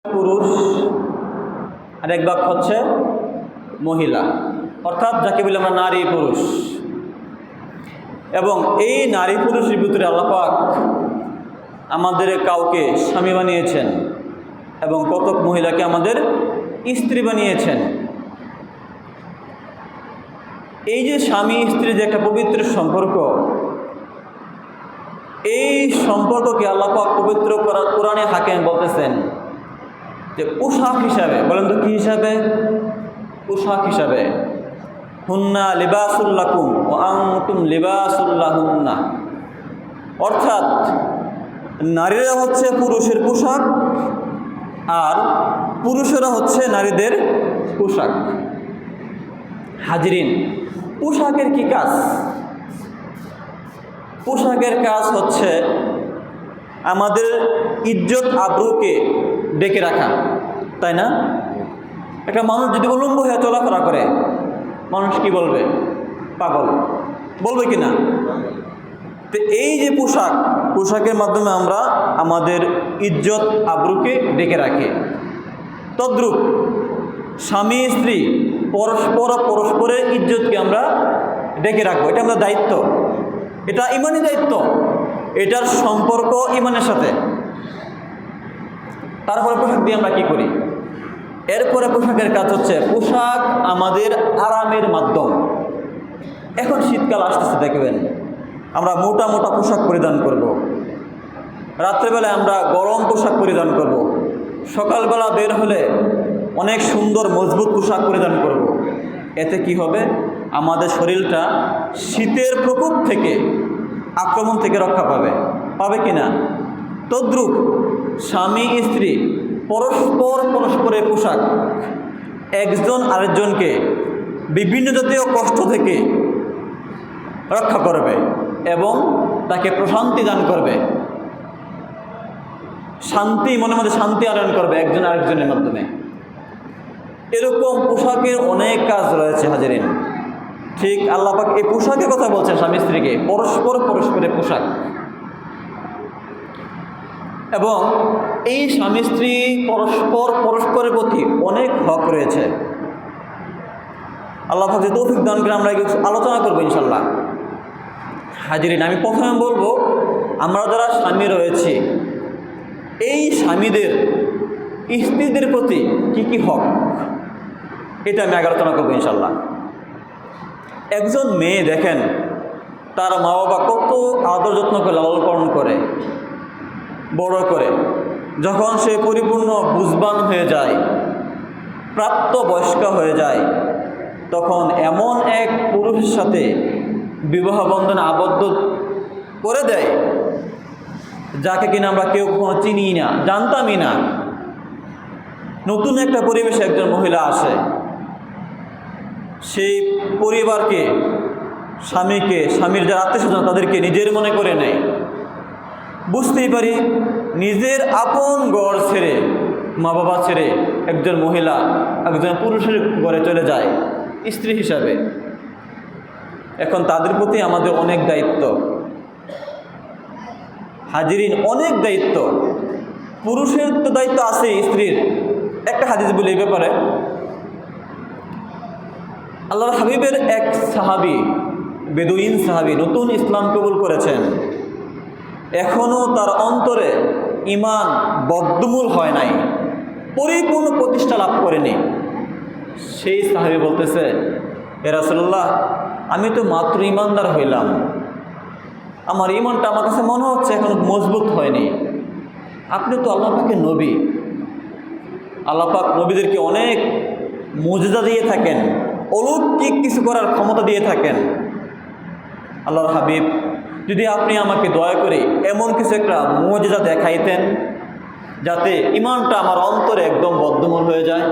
পুরুষ আর এক বাক্য হচ্ছে মহিলা, অর্থাৎ যাকে বলি আমরা নারী পুরুষ। এবং এই নারী পুরুষের ভিতরে আল্লাহ পাক আমাদের কাউকে স্বামী বানিয়েছেন এবং কতক মহিলাকে আমাদের স্ত্রী বানিয়েছেন। এই যে স্বামী স্ত্রীর যে একটা পবিত্র সম্পর্ক, এই সম্পর্ককে আল্লাহ পাক পবিত্র কোরআনে হাকিম বলতেছেন যে পোশাক হিসাবে। বলেন তো কি হিসাবে? পোশাক হিসাবে। হুন্না লিবাসুল লাকুম ওয়া আনতুম লিবাসুল লাহুন্না, অর্থাৎ নারীরা হচ্ছে পুরুষের পোশাক আর পুরুষেরা হচ্ছে নারীদের পোশাক। হাজরিন, পোশাকের কি কাজ? পোশাকের কাজ হচ্ছে আমাদের ইজ্জত আবরুকে ডেকে রাখা, তাই না? একটা মানুষ যদি উলম্ব হয়ে চলাফেরা করে, মানুষ কি বলবে? পাগল বলবে কি না? তো এই যে পোশাকের মাধ্যমে আমরা আমাদের ইজ্জত আবরুকে ডেকে রাখি। তদ্রূপ স্বামী স্ত্রী পরস্পরের ইজ্জতকে আমরা ডেকে রাখবো। এটা আমাদের দায়িত্ব, এটা ইমানি দায়িত্ব, এটার সম্পর্ক ইমানের সাথে। তারপরে পোশাক দিয়ে আমরা কি করি? এরপরে পোশাকের কাজ হচ্ছে পোশাক আমাদের আরামের মাধ্যম। এখন শীতকাল আসতেছে, দেখবেন আমরা মোটা মোটা পোশাক পরিধান করব। রাত্রেবেলায় আমরা গরম পোশাক পরিধান করব। সকালবেলা বের হলে অনেক সুন্দর মজবুত পোশাক পরিধান করব। এতে কি হবে? আমাদের শরীরটা শীতের প্রকোপ থেকে, আক্রমণ থেকে রক্ষা পাবে কি না? তদ্রূপ স্বামী স্ত্রী পরস্পরের পোশাক একজন আরেকজনকে বিভিন্ন জাতীয় কষ্ট থেকে রক্ষা করবে এবং তাকে প্রশান্তি দান করবে, মনের মধ্যে শান্তি আনয়ন করবে একজন আরেকজনের মাধ্যমে। এরকম পোশাকের অনেক কাজ রয়েছে হাজরিন। ঠিক আল্লাহ পাক এই পোশাকের কথা বলছেন, স্বামী স্ত্রীকে পরস্পরের পোশাক। এবং এই স্বামী স্ত্রী পরস্পরের প্রতি অনেক হক রয়েছে। আল্লাহ পাক যে তৌফিক দান করে আমরা আলোচনা করবো ইনশাল্লাহ। হাজিরিন, আমি প্রথমে বলবো আমরা যারা স্বামী রয়েছি, এই স্বামীদের স্ত্রীদের প্রতি কি কি হক, এটা আমি আগে আলোচনা করবো ইনশাল্লাহ। একজন মেয়ে দেখেন তার মা বাবা কত আদর যত্ন করে লালন পালন করে, বড় করে। যখন সে পরিপূর্ণ বুঝবান হয়ে যায়, প্রাপ্ত বয়স্ক হয়ে যায়, তখন এমন এক পুরুষের সাথে বিবাহ বন্ধনে আবদ্ধ করে দেয় যাকে কিনা আমরা কেউ কখনো চিনি না, জানতামই না। নতুন একটা পরিবেশে একজন মহিলা আসে, সেই পরিবারকে, স্বামীর যারা আত্মীয় স্বজন তাদেরকে নিজের মনে করে নেয়। বুঝতেই পারি নিজের আপন ঘর ছেড়ে, মা বাবা ছেড়ে একজন মহিলা একজন পুরুষের ঘরে চলে যায় স্ত্রী হিসাবে। এখন তাদের প্রতি আমাদের অনেক দায়িত্ব হাজিরিন, অনেক দায়িত্ব। পুরুষের তো দায়িত্ব আছে স্ত্রীর। একটা হাদিস বলি এই ব্যাপারে। আল্লাহর হাবিবের এক সাহাবী, বেদুইন সাহাবী, নতুন ইসলাম কবুল করেছেন। এখনও তার অন্তরে ঈমান বদ্ধমূল হয় নাই, পরিপূর্ণ প্রতিষ্ঠা লাভ করেনি। সেই সাহাবী বলতেছে, এ রাসূলুল্লাহ, আমি তো মাত্র ঈমানদার হইলাম, আমার ঈমানটা আমার কাছে মনে হচ্ছে এখন মজবুত হয়নি। আপনি তো আল্লাহ পাকের নবী, আল্লাহ পাক নবীদেরকে অনেক মুজিজা দিয়ে থাকেন, অলৌকিক কিছু করার ক্ষমতা দিয়ে থাকেন। আল্লাহর হাবিব, যদি আপনি আমাকে দয়া করে এমন কিছু একটা মুজিজা দেখাইতেন যাতে ঈমানটা আমার অন্তরে একদম বদ্ধমূল হয়ে যায়।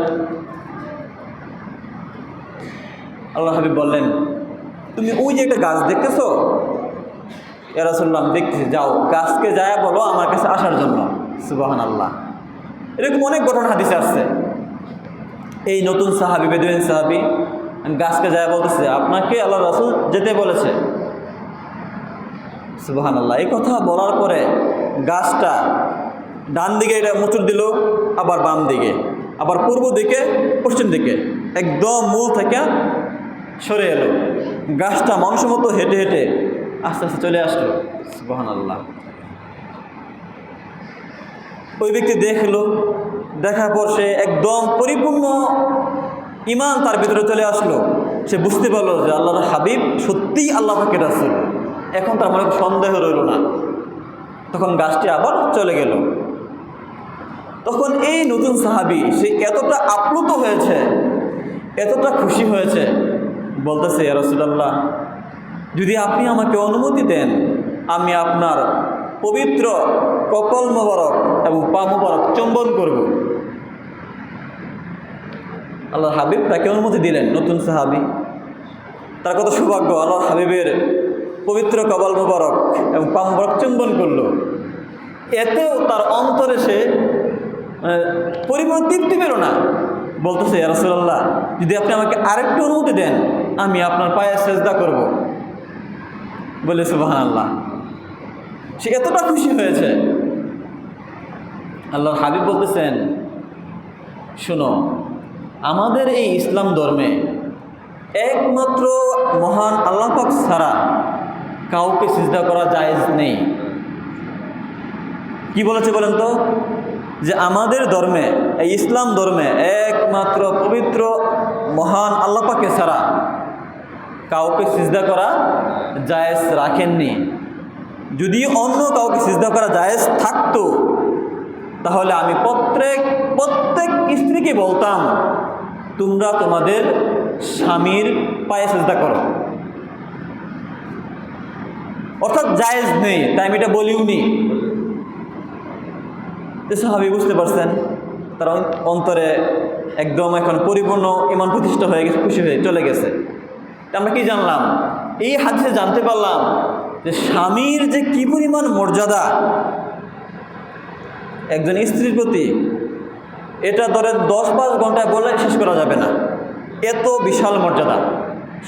আল্লাহর হাবিব বললেন, তুমি ওই যে একটা গাছ দেখতেছো? ইয়া রাসূলুল্লাহ, দেখতেছি। যাও গাছকে যায় বলো আমার কাছে আসার জন্য। সুবহানাল্লাহ। এরকম অনেক ঘটনা হাদিসে আসছে। এই নতুন সাহাবী, বেদুইন সাহাবী গাছকে যায় বলতেছে, আপনাকে আল্লাহ রাসূল যেতে বলেছে। সুবহানাল্লাহ। এই কথা বলার পরে গাছটা ডান দিকে এটা মুচুর দিল, আবার বাম দিকে, আবার পূর্ব দিকে, পশ্চিম দিকে, একদম মূল থেকে সরে এলো। গাছটা মানুষের মতো হেঁটে হেঁটে আস্তে আস্তে চলে আসলো। সুবহানাল্লাহ। ওই ব্যক্তি দেখলো, দেখার পর সে একদম পরিপূর্ণ ঈমান তার ভিতরে চলে আসলো। সে বুঝতে পারলো যে আল্লাহর হাবিব সত্যিই আল্লাহ পাকের রাসূল। এখন তার মনে সন্দেহ রইল না। তখন গাছটি আবার চলে গেল। তখন এই নতুন সাহাবী সে এতটা আপ্লুত হয়েছে, এতটা খুশি হয়েছে, বলতেছে, ইয়া রাসূলুল্লাহ, যদি আপনি আমাকে অনুমতি দেন, আমি আপনার পবিত্র কপাল মোবারক এবং পা মোবারক চুম্বন করব। আল্লাহর হাবিব তাকে অনুমতি দিলেন। নতুন সাহাবী, তার কত সৌভাগ্য, আল্লাহর হাবিবের পবিত্র কপাল মোবারক এবং পা মোবারক চুম্বন করলো। এতেও তার অন্তরে সে পরিপূর্ণ তৃপ্তি পেল না। বলতেছে, ইয়া রাসূলুল্লাহ, যদি আপনি আমাকে আরেকটু অনুমতি দেন, আমি আপনার পায়ে সেজদা করব। বলে সুবহানাল্লাহ। সে এতটা খুশি হয়েছে। আল্লাহর হাবিব বলতেছেন, শোনো, আমাদের এই ইসলাম ধর্মে একমাত্র মহান আল্লাহ পাক ছাড়া কাউকে সিজদা করা জায়েজ নেই। কি বলেছে বলেন তো? যে আমাদের ধর্মে, এই ইসলাম ধর্মে একমাত্র পবিত্র মহান আল্লাহ পাকে ছাড়া কাউকে সিজদা করা জায়েজ রাখেননি। যদি অন্য কাউকে সিজদা করা জায়েজ থাকতো, তাহলে আমি প্রত্যেক স্ত্রীকে বলতাম, তোমরা তোমাদের স্বামীর পায়ে সিজদা করো। অর্থাৎ জায়েজ নেই, তাই আমি এটা বলিওনি। সাহাবী বুঝতে পারছেন, তার অন্তরে একদম এখন পরিপূর্ণ ঈমান প্রতিষ্ঠা হয়ে গেছে, খুশি হয়ে চলে গেছে। আমরা কি জানলাম? এই হাদিসে জানতে পারলাম যে স্বামীর যে কি পরিমাণ মর্যাদা একজন স্ত্রীর প্রতি, এটা ধরে 10-5 ঘন্টায় বলে শেষ করা যাবে না। এত বিশাল মর্যাদা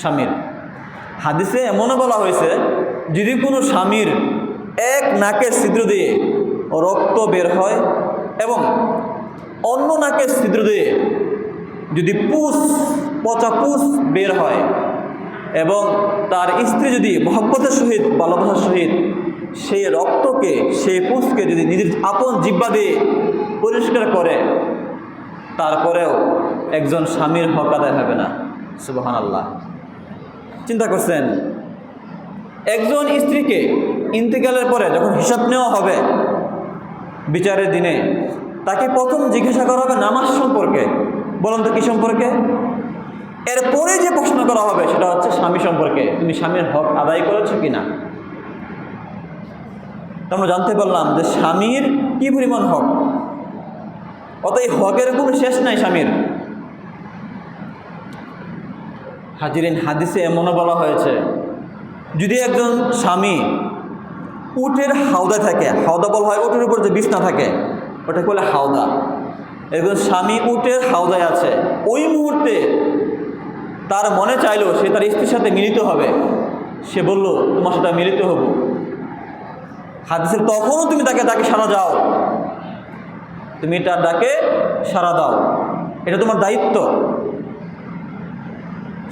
স্বামীর। হাদিসে এমনও বলা হয়েছে, যদি কোনো স্বামীর এক নাকের ছিদ্র দিয়ে রক্ত বের হয় এবং অন্য নাকের ছিদ্র দিয়ে যদি পচা পুষ বের হয় এবং তার স্ত্রী যদি মহব্বতের সহিত, ভালোবাসার সহিত সেই রক্তকে, সেই পুষকে যদি নিজের আপন জিহ্বা দিয়ে পরিষ্কার করে, তারপরেও একজন স্বামীর হক আদায় হবে না। সুবহানাল্লাহ। চিন্তা করছেন, একজন স্ত্রীকে ইন্তেকালের পরে যখন হিসাব নেওয়া হবে বিচারের দিনে, তাকে প্রথম জিজ্ঞাসা করা হবে নামাজ সম্পর্কে। বলুন তো কি সম্পর্কে? এরপরে যে প্রশ্ন করা হবে সেটা হচ্ছে স্বামী সম্পর্কে, তুমি স্বামীর হক আদায় করেছো কিনা। আমরা জানতে পারলাম যে স্বামীর কি পরিমাণ হক। অতএব হকের কোনো শেষ নাই স্বামীর। হাজিরিন, হাদিসে এমনও বলা হয়েছে, যদি একজন স্বামী উটের হাওদায় থাকে, হাওদা বলা হয় উটের উপর যে বিছনা থাকে, ওটাকে বলে হাওদা। একজন স্বামী উটের হাওদায় আছে, ওই মুহূর্তে তার মনে চাইলো সে তার স্ত্রীর সাথে মিলিত হবে, সে বলল তোমার সাথে মিলিত হব। হাদিসে তখনও তুমি তাকে সাড়া দাও, তুমি তার ডাকে সাড়া দাও, এটা তোমার দায়িত্ব।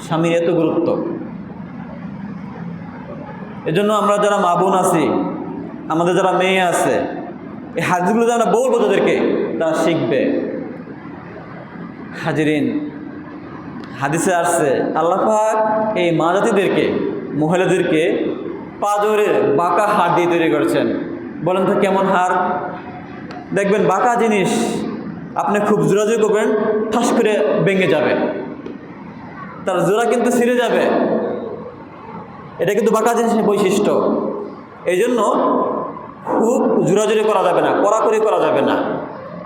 স্বামীর এত গুরুত্ব। এজন্য আমরা যারা মা বোন আছি, আমাদের যারা মেয়ে আছে, এই হাদিসগুলো যারা বলবো তাদেরকে, তারা শিখবে। হাজিরিন, হাদিসে আসছে আল্লাহ পাক এই মা জাতিদেরকে, মহিলাদেরকে পাঁজরের বাঁকা হাড় দিয়ে তৈরি করেছেন। বলেন তো কেমন হাড়? দেখবেন বাঁকা জিনিস আপনি খুব জোরাজোরি করবেন, ঠাস করে ভেঙে যাবে, তার জোড়া কিন্তু ছিঁড়ে যাবে। এটা কিন্তু বাঁকা জিনিসের বৈশিষ্ট্য। এই জন্য খুব জোরাজোরি করা যাবে না, কড়াকড়ি করা যাবে না,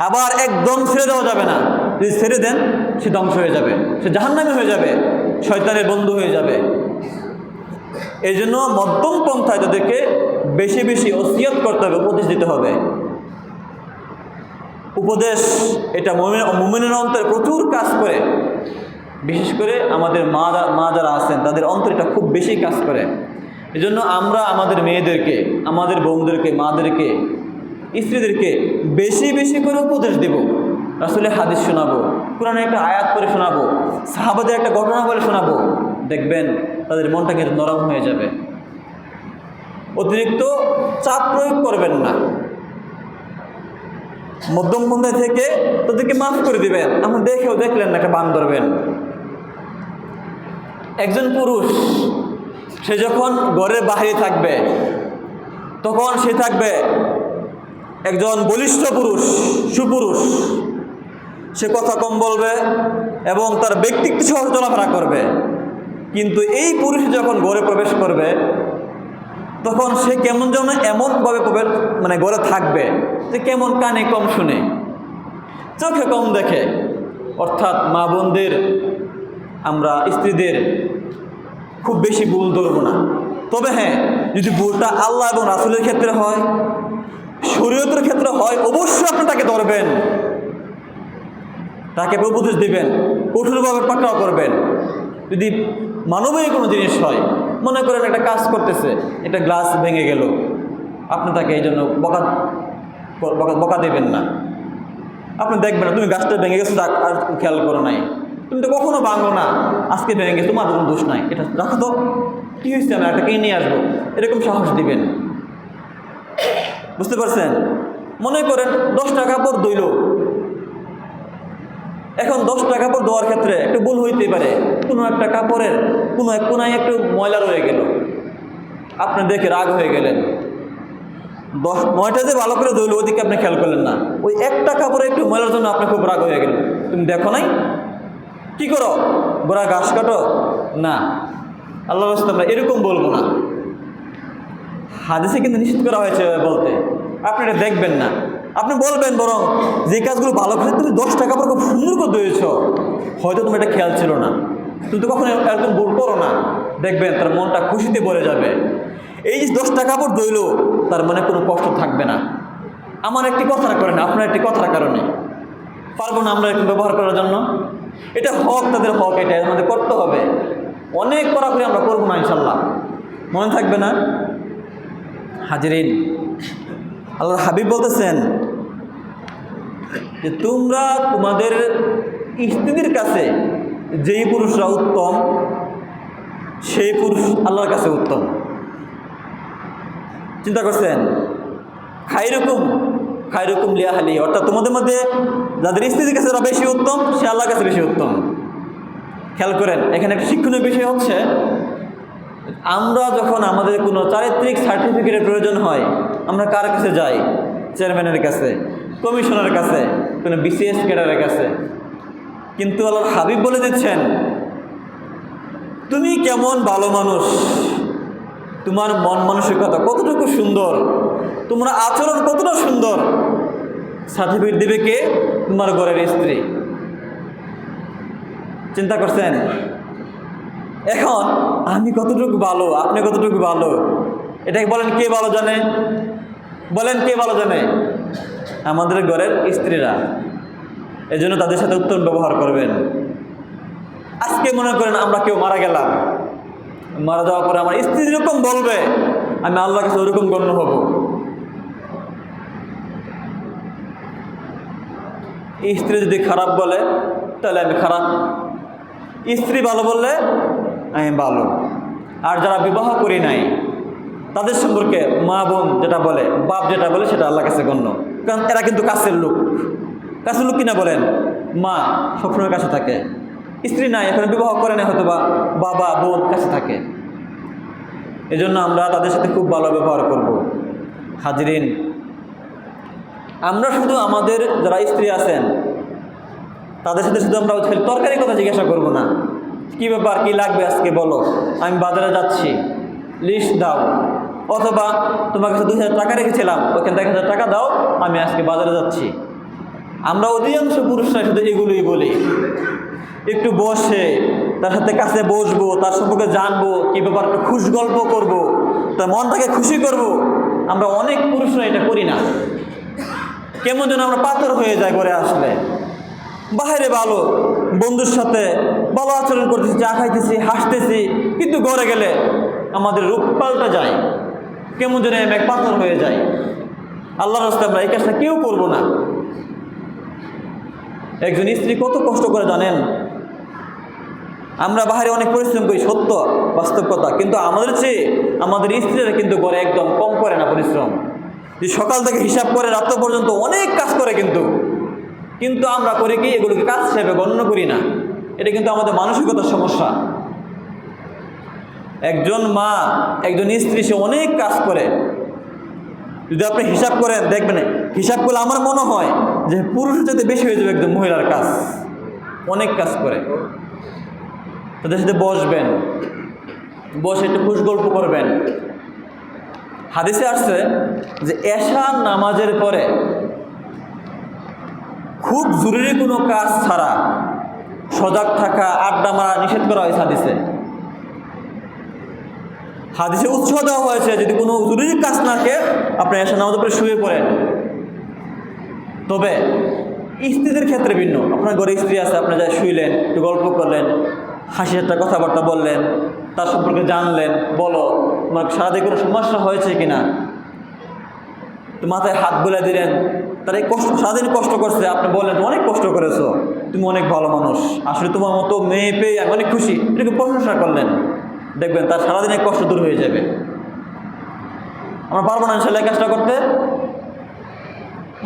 আবার একদম ছেড়ে দেওয়া যাবে না। যদি ছেড়ে দেন সে ধ্বংস হয়ে যাবে, সে জাহান্নামী হয়ে যাবে, শয়তানের বন্ধু হয়ে যাবে। এই জন্য মধ্যম পন্থায় তাদেরকে বেশি বেশি ওসিয়ত করতে হবে, উপদেশ দিতে হবে। উপদেশ এটা মুমিনের অন্তরে প্রচুর কাজ করে। বিশেষ করে আমাদের মা যারা আছেন তাদের অন্তরে এটা খুব বেশি কাজ করে। এজন্য আমরা আমাদের মেয়েদেরকে, আমাদের বোনদেরকে, মাদেরকে, স্ত্রীদেরকে বেশি বেশি করে উপদেশ দেব। রাসূলের হাদিস শোনাবো, কোরআনের একটা আয়াত করে শোনাবো, সাহাবাদের একটা ঘটনা বলে শোনাবো, দেখবেন তাদের মনটা কিন্তু নরম হয়ে যাবে। অতিরিক্ত চাপ প্রয়োগ করবেন না, মধ্যম পন্থায় থেকে তাদেরকে মাফ করে দিবেন। আপনি দেখলেন না একটা বান ধরবেন। একজন পুরুষ সে যখন ঘরের বাহিরে থাকবে তখন সে থাকবে একজন বলিষ্ঠ পুরুষ, সুপুরুষ। সে কথা কম বলবে এবং তার ব্যক্তিত্ব সহ চলাফেরা করবে। কিন্তু এই পুরুষ যখন ঘরে প্রবেশ করবে তখন সে কেমন যেন এমনভাবে ঘরে থাকবে যে কেমন কানে কম শুনে, চোখে কম দেখে। অর্থাৎ মা বোনদের, আমরা স্ত্রীদের খুব বেশি ভুল ধরবো না। তবে হ্যাঁ, যদি ভুলটা আল্লাহ এবং রাসূলের ক্ষেত্রে হয়, শরীয়তের ক্ষেত্রে হয়, অবশ্যই আপনি তাকে ধরবেন, তাকে উপদেশ দিবেন, কঠোরভাবে পাকড়াও করবেন। যদি মানবীয় কোনো জিনিস হয়, মনে করেন একটা কাজ করতেছে, একটা গ্লাস ভেঙে গেল, আপনি তাকে এই জন্য বকা দেবেন না। আপনি দেখবেন না, তুমি গাছটা ভেঙে গেছো, আর খেয়াল করো নাই, তুমি তো কখনো ভাঙো না, আজকে ভেঙে গেছো, তোমার কোনো দোষ নাই, এটা রাখো তো, কী হয়েছে, আমি একটা কিনে নিয়ে আসবো, এরকম সাহস দিবেন। বুঝতে পারছেন? মনে করেন 10 টাকা কাপড় ধুইল, এখন 10 টাকা কাপড় ধোয়ার ক্ষেত্রে একটু ভুল হইতে পারে, কোনো একটা কাপড়ের কোনো এক কোনায় একটু ময়লা রয়ে গেল, আপনি দেখে রাগ হয়ে গেলেন। 9টা যে ভালো করে ধুইল ওদিকে আপনি খেয়াল করলেন না, ওই একটা কাপড়ে একটু ময়লার জন্য আপনি খুব রাগ হয়ে গেলেন। তুমি দেখো নাই, কি করো, গোড়া ঘাস কাটো না। আল্লাহর রাস্তায় আমরা এরকম বলবো না। হাদিসে কিন্তু নিষেধ করা হয়েছে বলতে, আপনি এটা দেখবেন না, আপনি বলবেন বরং যে কাজগুলো ভালো করে, তুমি 10 টাকা কাপড় খুব সুন্দর করে ধুয়েছ, হয়তো তোমার এটা খেয়াল ছিল না, তুমি তো কখনো এরকম ভুল করো না। দেখবেন তার মনটা খুশিতে ভরে যাবে। এই যে 10 টাকা কাপড় ধুইল, তার মনে কোনো কষ্ট থাকবে না। আমার একটি কথার কারণে, আপনার একটি কথার কারণে পারবো না আমরা একটু ব্যবহার করার জন্য। এটা হক, তাদের হক, এটা আমাদের করতে হবে। অনেক কড়াকড়ি আমরা করবো না ইনশাল্লাহ, মনে থাকবে না। হাজিরিন, আল্লাহর হাবিব বলতেছেন যে তোমরা তোমাদের স্ত্রীদের কাছে যেই পুরুষরা উত্তম, সেই পুরুষ আল্লাহর কাছে উত্তম। চিন্তা করছেন? খায়রুকুম লিয়াহলি, অর্থাৎ তোমাদের মধ্যে যাদের স্ত্রীদের কাছে যারা বেশি উত্তম, সে আল্লাহর কাছে বেশি উত্তম। খেয়াল করেন, এখানে একটা শিক্ষণীয় বিষয় হচ্ছে, আমরা যখন আমাদের কোনো চারিত্রিক সার্টিফিকেটের প্রয়োজন হয়, আমরা কার কাছে যাই? চেয়ারম্যানের কাছে, কমিশনারের কাছে, কোনো বিসিএস ক্যাডারের কাছে। কিন্তু আল্লাহর হাবিব বলে দিচ্ছেন, তুমি কেমন ভালো মানুষ, তোমার মন মানসিকতা কতটুকু সুন্দর, তোমার আচরণ কতটা সুন্দর, সার্টিফিকেট দিবে কে? তোমার ঘরের স্ত্রী। চিন্তা করছেন? এখন আমি কতটুকু ভালো, আপনি কতটুকু ভালো, এটাকে বলেন কে ভালো জানে? বলেন কে ভালো জানে? আমাদের ঘরের স্ত্রীরা। এজন্য তাদের সাথে উত্তম ব্যবহার করবেন। আজকে মনে করেন আমরা কেউ মারা গেলাম, মারা যাওয়ার পরে আমার স্ত্রী যেরকম বলবে, আমি আল্লাহর কাছে ওরকম গণ্য হব। স্ত্রী যদি খারাপ বলে তাহলে আমি খারাপ, স্ত্রী ভালো বললে আমি ভালো। আর যারা বিবাহ করি নাই তাদের সম্পর্কে মা বোন যেটা বলে, বাপ যেটা বলে, সেটা আল্লাহর কাছে গণ্য। কারণ এরা কিন্তু কাছের লোক। কাছের লোক কিনা বলেন, মা সবসময় কাছে থাকে, স্ত্রী নাই, এখন বিবাহ করে না, হয়তো বা বাবা বোন কাছে থাকে। এজন্য আমরা তাদের সাথে খুব ভালো ব্যবহার করব। হাজিরিন, আমরা শুধু আমাদের যারা স্ত্রী আছেন তাদের সাথে শুধু আমরা তরকারির কথা জিজ্ঞাসা করব না, কী ব্যাপার, কী লাগবে আজকে বলো, আমি বাজারে যাচ্ছি, লিস্ট দাও। অথবা তোমার কাছে 2000 টাকা রেখেছিলাম, ওখান থেকে 1000 টাকা দাও, আমি আজকে বাজারে যাচ্ছি। আমরা অধিকাংশ পুরুষরা শুধু এগুলোই বলি। একটু বসে তার সাথে কাছে বসবো, তার সম্পর্কে জানবো, কী ব্যাপার, একটু খুশ গল্প করবো, তার মনটাকে খুশি করব। আমরা অনেক পুরুষরা এটা করি না। কেমন যেন আমরা পাথর হয়ে যায় ঘরে আসলে। বাইরে ভালো, বন্ধুর সাথে ভালো আচরণ করতেছি, চা খাইতেছি, হাসতেছি, কিন্তু ঘরে গেলে আমাদের রূপ পাল্টা যায়, কেমন যেন এক পাথর হয়ে যায়। আল্লাহর রাস্তায় আমরা এই কাজটা কেউ করবো না। একজন স্ত্রী কত কষ্ট করে জানেন? আমরা বাহিরে অনেক পরিশ্রম করি, সত্য বাস্তব কথা, কিন্তু আমাদের চেয়ে আমাদের স্ত্রীরা কিন্তু করে একদম কম করে না পরিশ্রম। যে সকাল থেকে হিসাব করে রাত পর্যন্ত অনেক কাজ করে, কিন্তু আমরা করি কি, এগুলোকে কাজ হিসেবে গণ্য করি না। এটা কিন্তু আমাদের মানসিকতার সমস্যা। একজন মা, একজন স্ত্রী, সে অনেক কাজ করে। যদি আপনি হিসাব করেন দেখবেন, হিসাব করলে আমার মনে হয় যে পুরুষের চাইতে বেশি হয়ে যাবে একজন মহিলার কাজ। অনেক কাজ করে। তাদের সাথে বসবেন, বসে একটু খুশ গল্প করবেন। হাদিসে আসছে যে এশার নামাজের পরে খুব জরুরি কোনো কাজ ছাড়া সজাগ থাকা, আড্ডা মারা নিষেধ করা হয়েছে হাদিসে উৎসাহ দেওয়া হয়েছে যদি কোনো জরুরি কাজ না থাকে আপনি এশার নামাজের পরে শুয়ে পড়েন। তবে স্ত্রীদের ক্ষেত্রে ভিন্ন। আপনার ঘরে স্ত্রী আছে, আপনি যা শুইলেন, একটু গল্প করলেন, হাসি একটা কথাবার্তা বললেন, তার সম্পর্কে জানলেন, বলো তোমার সারাদিন কোনো সমস্যা হয়েছে কিনা, তো মাথায় হাত বুলে দিলেন। তার এই কষ্ট, সারাদিন কষ্ট করছে, আপনি বললেন অনেক কষ্ট করেছো, তুমি অনেক ভালো মানুষ, আসলে তোমার মতো মেয়ে পেয়ে আমি অনেক খুশি, এরকম প্রশংসা করলেন, দেখবেন তার সারাদিনের কষ্ট দূর হয়ে যাবে। আমরা পারবো না ইনশাল্লাহ এই কাজটা করতে?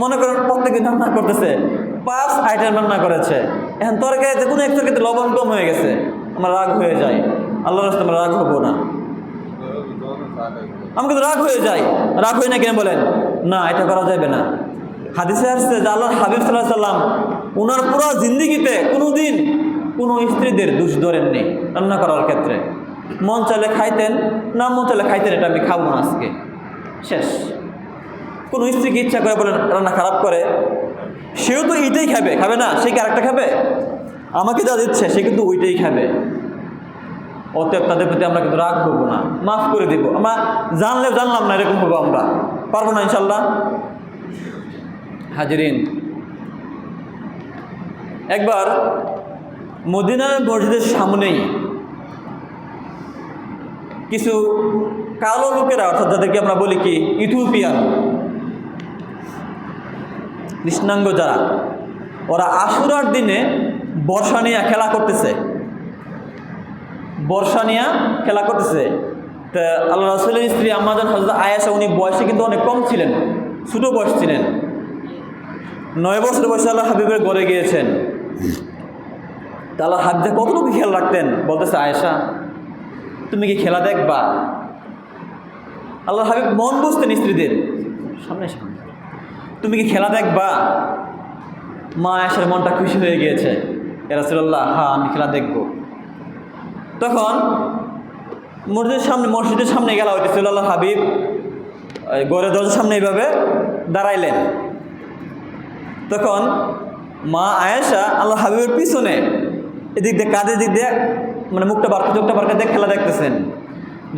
মনে করেন প্রত্যেকে রান্না করতেছে, 5 আইটেম রান্না করেছে, এখন তরকারিতে কোনো এক তরকারিতে লবণ কম হয়ে গেছে, আমরা রাগ হয়ে যাই। আল্লাহর রাস্তায় আমরা রাগ হবো না, আমাকে তো রাগ হয়ে যায়। রাগ হয়ে না কেন বলেন? না, এটা করা যাবে না। হাদিসে আসছে যে আল্লাহর হাবিব সাল্লাল্লাহু আলাইহি সাল্লাম ওনার পুরো জিন্দেগিতে কোনোদিন কোনো স্ত্রীদের দোষ ধরেননি রান্না করার ক্ষেত্রে। মন চাইলে খাইতেন, না মন চাইলে খাইতেন, এটা আমি খাবো না আজকে, শেষ। কোনো স্ত্রীকে ইচ্ছা করে বলেন রান্না খারাপ করে, সেও তো এইটাই খাবে না, সে কি আরেকটা খাবে? আমাকে যা দিচ্ছে সে কিন্তু ওইটাই খাবে। অতএব তাদের প্রতি আমরা কিন্তু রাগ করবো না, মাফ করে দিব। আমরা জানলেও জানলাম না এরকম হবো, আমরা পারবো না ইনশাল্লাহ। হাজিরিন, একবার মদিনা মসজিদের সামনেই কিছু কালো লোকেরা, অর্থাৎ যাদেরকে আমরা বলি কি ইথিওপিয়ান, কৃষ্ণাঙ্গ যারা, ওরা আশুরার দিনে বর্ষা নিয়ে খেলা করতেছে। তা আল্লাহ রাসূলের স্ত্রী আম্মাজান হযরত আয়েশা, উনি বয়সে কিন্তু অনেক কম ছিলেন, ছোট বয়স ছিলেন, 9 বছর বয়সে আল্লাহ হাবিবের ঘরে গিয়েছেন। তা আল্লাহ হাবিব কতটুকু খেয়াল রাখতেন, বলতেছে আয়েশা তুমি কি খেলা দেখবা? আল্লাহ হাবিব মন বুঝতেন স্ত্রীদের, সামনে তুমি কি খেলা দেখবা? মা আয়েশার মনটা খুশি হয়ে গিয়েছে, ইয়া রাসূলুল্লাহ, হ্যাঁ আমি খেলা দেখব। তখন মসজিদের সামনে গেলা হইতেছিল, আল্লাহ হাবিব ঘরের দরজার সামনে এইভাবে দাঁড়াইলেন। তখন মা আয়েশা আল্লাহ হাবিবের পিছনে এদিক দিয়ে, কাঁধের দিক দিয়ে, মানে মুখটা বারকে চোখটা বারকে দিয়ে খেলা দেখতেছেন।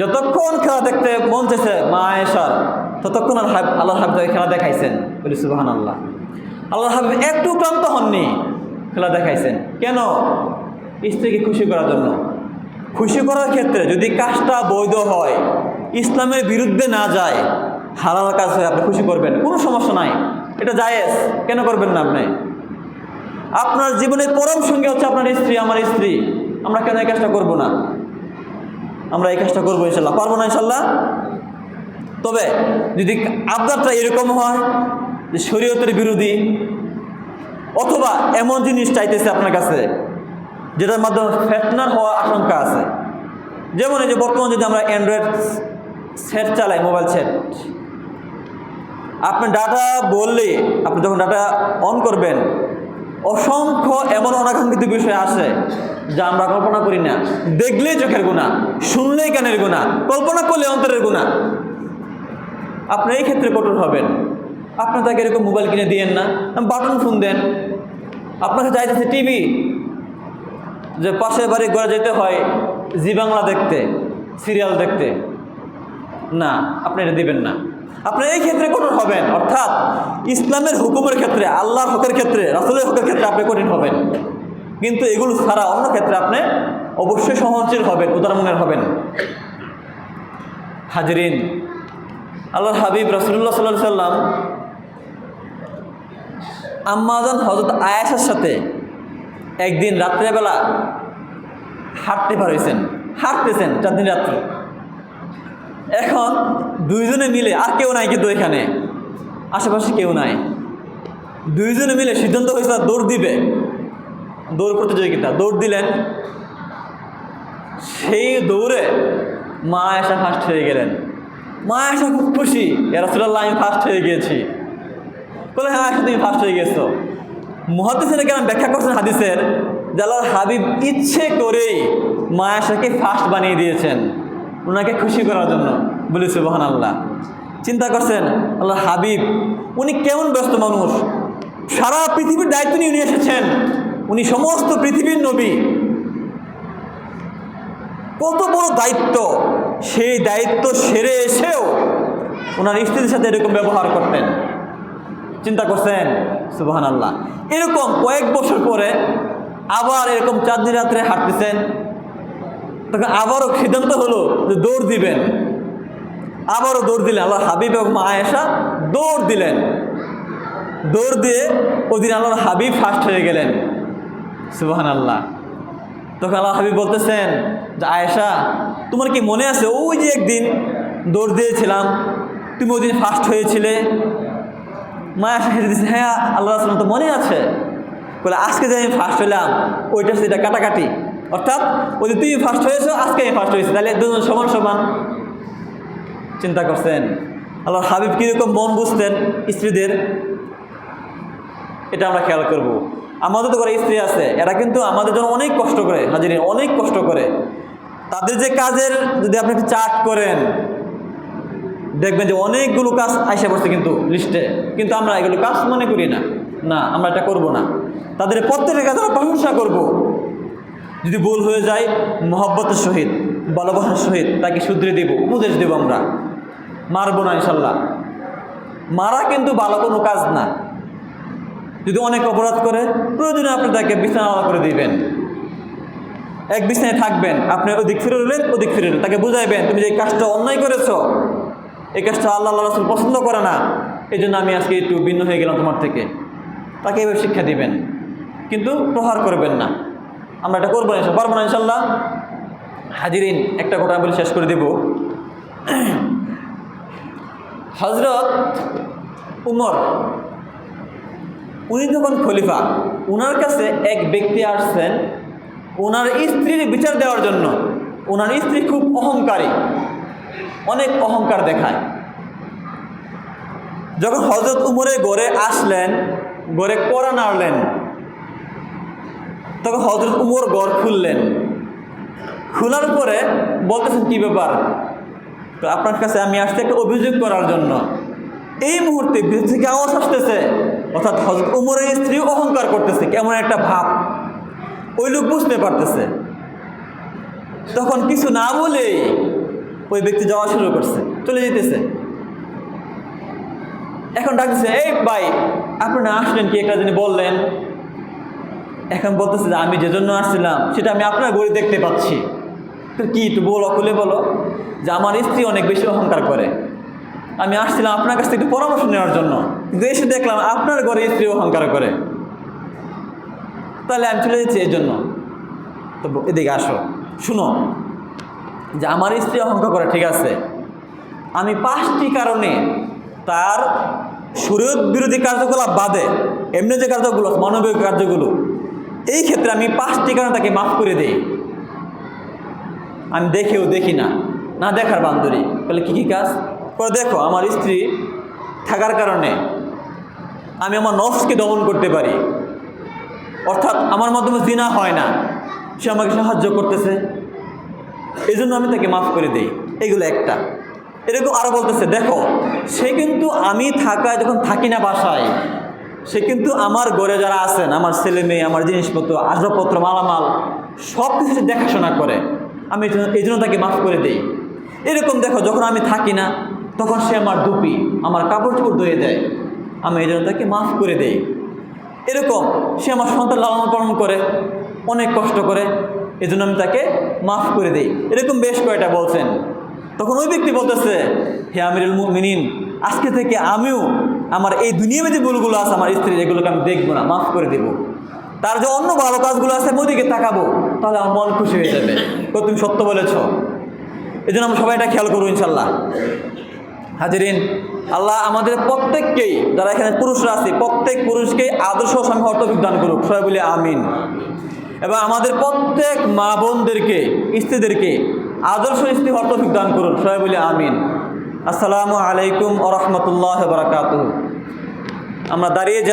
যতক্ষণ খেলা দেখতে মন চেয়েছে মা আয়েশার, ততক্ষণ আল্লাহ হাবিব খেলা দেখাইছেন। বলি সুবহানাল্লাহ। আল্লাহ হাবিব একটু ক্লান্ত হননি, খেলা দেখাইছেন। কেন? স্ত্রীকে খুশি করার জন্য। খুশি করার ক্ষেত্রে যদি কাজটা বৈধ হয়, ইসলামের বিরুদ্ধে না যায়, হালাল কাজ হয়, আপনি খুশি করবেন, কোনো সমস্যা নাই, এটা জায়েজ, কেন করবেন না আপনি? আপনার জীবনের পরম সঙ্গী হচ্ছে আপনার স্ত্রী, আমার স্ত্রী, আমরা কেন এই কাজটা করবো না? আমরা এই কাজটা করবো ইনশাল্লাহ, পারবো না ইনশাল্লাহ। তবে যদি আবদারটা এরকম হয় যে শরীয়তের বিরোধী, অথবা এমন জিনিস চাইতেছে আপনার কাছে যেটার মাধ্যমে ফিতনার হওয়ার আশঙ্কা আছে, যেমন এই যে বর্তমানে যদি আমরা অ্যান্ড্রয়েড সেট চালাই, মোবাইল সেট, আপনি ডাটা বললে, আপনি যখন ডাটা অন করবেন, অসংখ্য এমন অনাকাঙ্ক্ষিত বিষয় আসে যা আমরা কল্পনা করি না। দেখলেই চোখের গুনাহ, শুনলেই কানের গুনাহ, কল্পনা করলে অন্তরের গুনাহ। আপনি এই ক্ষেত্রে কঠোর হবেন। আপনি তাকে এরকম মোবাইল কিনে দিয়েন না, বাটন ফোন দেন। আপনাকে চাইতেছে টিভি, যে পাশের বাড়ি ঘরে যেতে হয় জি বাংলা দেখতে, সিরিয়াল দেখতে, না, আপনি এটা দিবেন না। আপনি এই ক্ষেত্রে কঠোর হবেন, অর্থাৎ ইসলামের হুকুমের ক্ষেত্রে, আল্লাহর হকের ক্ষেত্রে, রাসূলের হকের ক্ষেত্রে আপনি কঠিন হবেন। কিন্তু এগুলো ছাড়া অন্য ক্ষেত্রে আপনি অবশ্যই সহনশীল হবেন, উদারমনের হবেন। হাজরিন, আল্লাহর হাবিব রাসূলুল্লাহ সাল্লাল্লাহু আলাইহি সাল্লাম আম্মাজান হযরত আয়েশার সাথে একদিন রাত্রেবেলা হাঁটতেছেন 4 দিন রাত্রে। এখন দুইজনে মিলে, আর কেউ নাই কিন্তু এখানে আশেপাশে কেউ নাই, দুইজনে মিলে সিদ্ধান্ত হয়েছে দৌড় দিবে, দৌড় প্রতিযোগিতা। দৌড় দিলেন, সেই দৌড়ে মা আয়েশা ফার্স্ট হয়ে গেলেন। মা আয়েশা খুব খুশি, ইয়া রাসূলুল্লাহ আমি ফার্স্ট হয়ে গিয়েছি। বলে হ্যাঁ আয়েশা তুমি ফার্স্ট হয়ে গেছো। মুহাদ্দিসিনে কেরাম ব্যাখ্যা করছেন হাদিসের যে আল্লাহর হাবিব ইচ্ছে করেই মা আয়েশাকে ফার্স্ট বানিয়ে দিয়েছেন ওনাকে খুশি করার জন্য। বলি সুবহানাল্লাহ। চিন্তা করছেন আল্লাহর হাবিব উনি কেমন ব্যস্ত মানুষ, সারা পৃথিবীর দায়িত্ব নিয়ে উনি এসেছেন, উনি সমস্ত পৃথিবীর নবী, কত বড় দায়িত্ব। সেই দায়িত্ব সেরে এসেও ওনার স্ত্রীর সাথে এরকম ব্যবহার করতেন। চিন্তা করছেন সুবহানাল্লাহ। এরকম কয়েক বছর পরে আবার এরকম 4 দিন রাত্রে হাঁটতেছেন, তখন আবারও সিদ্ধান্ত হলো যে দৌড় দিবেন। আবারও দৌড় দিলেন, আল্লাহর হাবিব এবং মা আয়েশা দৌড় দিলেন। দৌড় দিয়ে ওদিন আল্লাহর হাবিব ফার্স্ট হয়ে গেলেন সুবহানাল্লাহ। তখন আল্লাহর হাবিব বলতেছেন যে আয়েশা তোমার কি মনে আছে ওই যে একদিন দৌড় দিয়েছিলাম, তুমি ওই দিন ফার্স্ট হয়েছিলে? মা আয়েশা হেসে দিচ্ছে, হ্যাঁ আল্লাহ রাসূল তো মনে আছে। বলে আজকে যে আমি ফার্স্ট হলাম ওইটা সেটা কাটাকাটি, অর্থাৎ ওই যে তুমি ফার্স্ট হয়েছো আজকে আমি ফার্স্ট হয়েছি, তাহলে দুজন সমান সমান। চিন্তা করছেন আল্লাহর হাবিব কীরকম মন বুঝতেন স্ত্রীদের, এটা আমরা খেয়াল করব। আমাদের তো করে স্ত্রী আছে, এরা কিন্তু আমাদের জন্য অনেক কষ্ট করে, হাজিরিন অনেক কষ্ট করে। তাদের যে কাজের যদি আপনি একটু চার্ট করেন দেখবেন যে অনেকগুলো কাজ আইসা পড়ছে কিন্তু লিস্টে, কিন্তু আমরা এগুলো কাজ মনে করি না, না আমরা এটা করব না। তাদের প্রত্যেকের কাজ আমরা প্রশংসা করব। যদি ভুল হয়ে যায় মহব্বতের সহিত ভালোবাসার সহিত তাকে শুধরে দেব, উপদেশ দেব, আমরা মারবো না ইনশাল্লাহ। মারা কিন্তু ভালো কোনো কাজ না। যদি অনেক অপরাধ করে প্রয়োজনে আপনি তাকে বিছানা আলাদা করে দিবেন, এক বিছানায় থাকবেন, আপনি ওদিক ফিরে রইলেন ওদিক ফিরে রইলেন, তাকে বুঝাইবেন তুমি যে কাজটা অন্যায় করেছো, এই কাজটা আল্লাহ রাসূল পছন্দ করে না, এই জন্য আমি আজকে একটু ভিন্ন হয়ে গেলাম তোমার থেকে, তাকে এভাবে শিক্ষা দিবেন, কিন্তু প্রহার করবেন না। আমরা এটা করবো না, পারবো না ইনশাল্লাহ। হাজিরিন একটা কথা বলে শেষ করে দেব। হযরত উমর উনি যখন খলিফা, ওনার কাছে এক ব্যক্তি আসছেন ওনার স্ত্রীর বিচার দেওয়ার জন্য। ওনার স্ত্রী খুব অহংকারী, অনেক অহংকার দেখায়। যখন হযরত উমরের ঘরে আসলেন, ঘরে কড়া নাড়লেন, তখন হযরত উমর ঘর খুললেন। খোলার পরে বলতেছেন কি ব্যাপার? তো আপনার কাছে আমি আসছি একটা অভিযোগ করার জন্য। এই মুহূর্তে ভিতর থেকে আওয়াজ আসতেছে, অর্থাৎ হযরত উমরের স্ত্রী অহংকার করতেছে, কেমন একটা ভাব ওই লোক বুঝতে পারতেছে। তখন কিছু না বলেই ওই ব্যক্তি যাওয়া শুরু করছে, চলে যেতেছে। এখন ডাকতেছে, এই ভাই আপনি না আসলেন কি, একটা যিনি বললেন। এখন বলতেছে যে আমি যে জন্য আসছিলাম সেটা আমি আপনার ঘরে দেখতে পাচ্ছি। তো কি একটু বলো, খুলে বলো। যে আমার স্ত্রী অনেক বেশি অহংকার করে, আমি আসছিলাম আপনার কাছ থেকে একটু পরামর্শ নেওয়ার জন্য, কিন্তু এসে দেখলাম আপনার ঘরে স্ত্রী অহংকার করে, তাহলে আমি চলে যাচ্ছি এই জন্য। তো এদিকে আসো, শুনো যে আমার স্ত্রী অহংকার করে, ঠিক আছে, আমি 5টি কারণে তার শরীয়ত বিরোধী কার্যকলাপ বাদে এমনি যে কার্যগুলো মানবিক কার্যগুলো, এই ক্ষেত্রে আমি 5টি কারণে তাকে মাফ করে দিই। আমি দেখেও দেখি না, না দেখার বান্দরি। বলে কী কী কাজ? পরে দেখো আমার স্ত্রী থাকার কারণে আমি আমার নফসকে দমন করতে পারি, অর্থাৎ আমার মাধ্যমে জিনা হয় না, সে আমাকে সাহায্য করতেছে, এই জন্য আমি তাকে মাফ করে দিই। এগুলো একটা। এরকম আরও বলতেছে, দেখো সে কিন্তু আমি থাকায় যখন থাকি না বাসায়, সে কিন্তু আমার ঘরে যারা আছেন, আমার ছেলে মেয়ে, আমার জিনিসপত্র, আসবাবপত্র, মালামাল সব কিছু সে দেখাশোনা করে, আমি এই জন্য তাকে মাফ করে দিই। এরকম দেখো যখন আমি থাকি না তখন সে আমার ধুপি, আমার কাপড় চোপড় ধুয়ে দেয়, আমি এই জন্য তাকে মাফ করে দেই। এরকম সে আমার সন্তান লালন পালন করে, অনেক কষ্ট করে, এই জন্য আমি তাকে মাফ করে দিই। এরকম বেশ কয়েকটা বলছেন। তখন ওই ব্যক্তি বলতেছে, হে আমিরুল মুমিনিন, আজকে থেকে আমিও আমার এই দুনিয়াতে যে ভুলগুলো আছে আমার স্ত্রীর, এগুলোকে আমি দেখবো না, মাফ করে দেবো। তার যে অন্য ভালো কাজগুলো আছে আমি ওদিকে তাকাবো, তাহলে আমার মন খুশি হয়ে যাবে, তুমি সত্য বলেছ। এই জন্য আমরা সবাই এটা খেয়াল করবো ইনশাল্লাহ। হাজিরিন, আল্লাহ আমাদের প্রত্যেককেই, যারা এখানে পুরুষরা আছে, প্রত্যেক পুরুষকেই আদর্শ স্বামী হওয়ার তৌফিক দান করুক, সবাই বলি আমিন। এবং আমাদের প্রত্যেক মা বোনদেরকে, স্ত্রীদেরকে আদর্শ স্ত্রী হওয়ার তৌফিক দান করুন, সবাই বলি আমিন। আসসালামু আলাইকুম ওয়া রাহমাতুল্লাহি ওয়া বারাকাতুহু। আমরা দাঁড়িয়ে